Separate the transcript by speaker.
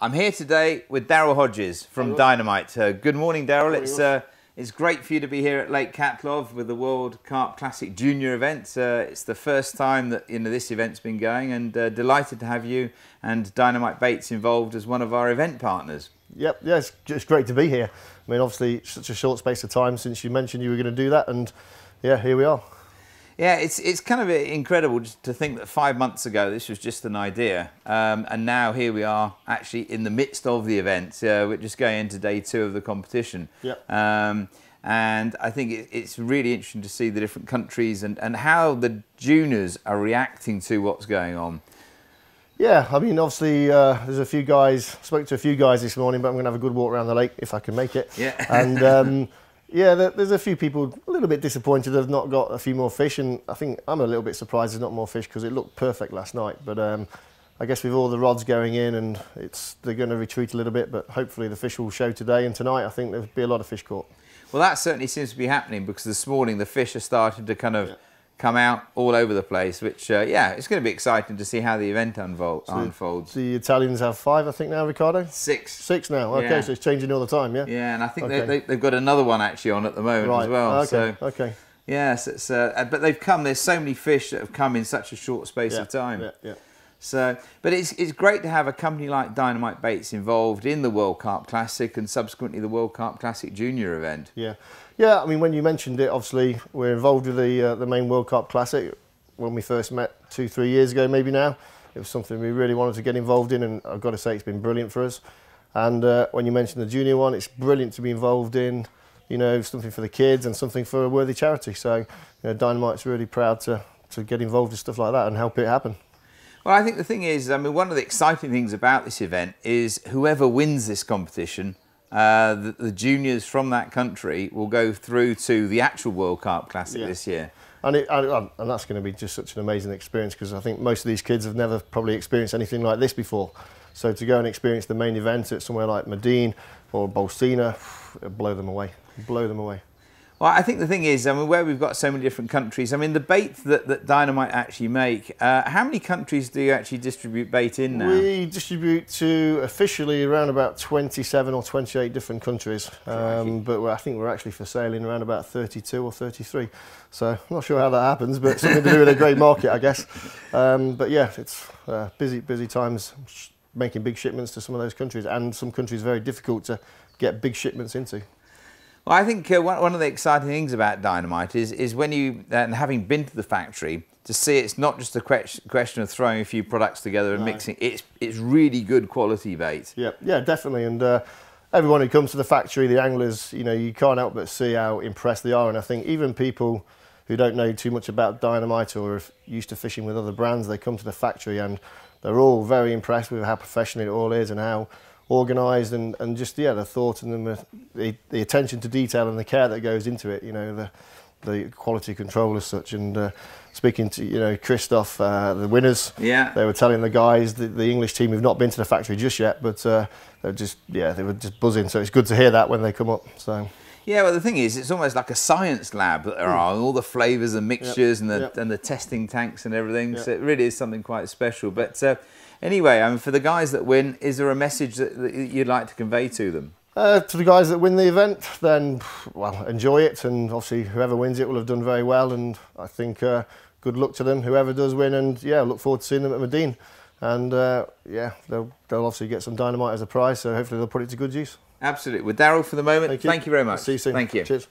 Speaker 1: I'm here today with Daryl Hodges from Dynamite. Good morning, Daryl. It's great for you to be here at Lake Katlov with the World Carp Classic Junior event. It's the first time that this event's been going, and delighted to have you and Dynamite Baits involved as one of our event partners.
Speaker 2: Yep, yeah, it's just great to be here. I mean, obviously, such a short space of time since you mentioned you were going to do that, and yeah, here we are.
Speaker 1: Yeah, it's kind of incredible just to think that 5 months ago this was just an idea, and now here we are actually in the midst of the event. We're just going into day 2 of the competition.
Speaker 2: Yep.
Speaker 1: And I think it's really interesting to see the different countries and how the juniors are reacting to what's going on.
Speaker 2: Yeah, I mean, obviously, there's a few guys, spoke to a few guys this morning, but I'm going to have a good walk around the lake if I can make it.
Speaker 1: Yeah.
Speaker 2: And yeah, there's a few people a little bit disappointed they've not got a few more fish, and I think I'm a little bit surprised there's not more fish because it looked perfect last night. But I guess with all the rods going in, and they're going to retreat a little bit, but hopefully the fish will show today and tonight. I think there'll be a lot of fish caught.
Speaker 1: Well, that certainly seems to be happening because this morning the fish are starting to kind of come out all over the place, which, yeah, it's going to be exciting to see how the event unfolds.
Speaker 2: The Italians have 5, I think, now, Ricardo?
Speaker 1: 6.
Speaker 2: 6 now, okay, so it's changing all the time, yeah?
Speaker 1: Yeah, and I think they've got another one actually on at the moment as well.
Speaker 2: Okay, okay.
Speaker 1: Yes, but they've come, there's so many fish that have come in such a short space of time.
Speaker 2: Yeah, yeah.
Speaker 1: So, but it's great to have a company like Dynamite Baits involved in the World Carp Classic and subsequently the World Carp Classic Junior event.
Speaker 2: Yeah, yeah. I mean, when you mentioned it, obviously we're involved with the main World Carp Classic. When we first met 2-3 years ago, maybe now, it was something we really wanted to get involved in, and I've got to say it's been brilliant for us. And when you mentioned the junior one, it's brilliant to be involved in. You know, something for the kids and something for a worthy charity. So, you know, Dynamite's really proud to get involved in stuff like that and help it happen.
Speaker 1: Well, I think the thing is, I mean, one of the exciting things about this event is whoever wins this competition, the juniors from that country will go through to the actual World Carp Classic this year.
Speaker 2: And that's going to be just such an amazing experience because I think most of these kids have never probably experienced anything like this before. So to go and experience the main event at somewhere like Medine or Bolsena, it'll blow them away, blow them away.
Speaker 1: Well, I think the thing is, I mean, where we've got so many different countries, I mean, the bait that Dynamite actually make, how many countries do you actually distribute bait in now? We
Speaker 2: distribute to officially around about 27 or 28 different countries, but I think we're actually for sale in around about 32 or 33. So I'm not sure how that happens, but something to do with a great market, I guess. But yeah, it's busy times making big shipments to some of those countries, and some countries very difficult to get big shipments into.
Speaker 1: Well, I think one of the exciting things about Dynamite is when you, and having been to the factory, to see it's not just a question of throwing a few products together and mixing. It's really good quality bait. Yeah,
Speaker 2: yeah, definitely. And everyone who comes to the factory, the anglers, you know, you can't help but see how impressed they are. And I think even people who don't know too much about Dynamite or are used to fishing with other brands, they come to the factory and they're all very impressed with how professional it all is and how organised and just the thought and the attention to detail and the care that goes into it, you know, the quality control as such. And speaking to, you know, Christoph, the winners, they were telling the guys, the English team who've not been to the factory just yet, but they were just buzzing. So it's good to hear that when they come up. So.
Speaker 1: Yeah, well, the thing is, it's almost like a science lab that there are, all the flavours and mixtures and the testing tanks and everything. So it really is something quite special. But anyway, I mean, for the guys that win, is there a message that you'd like to convey to them?
Speaker 2: To the guys that win the event, then, well, enjoy it, and obviously whoever wins it will have done very well, and I think good luck to them, whoever does win, and yeah, look forward to seeing them at Medine. And yeah, they'll obviously get some Dynamite as a prize, so hopefully they'll put it to good use.
Speaker 1: Absolutely. With Daryl for the moment, thank you very much.
Speaker 2: See you soon.
Speaker 1: Thank you.
Speaker 2: Cheers.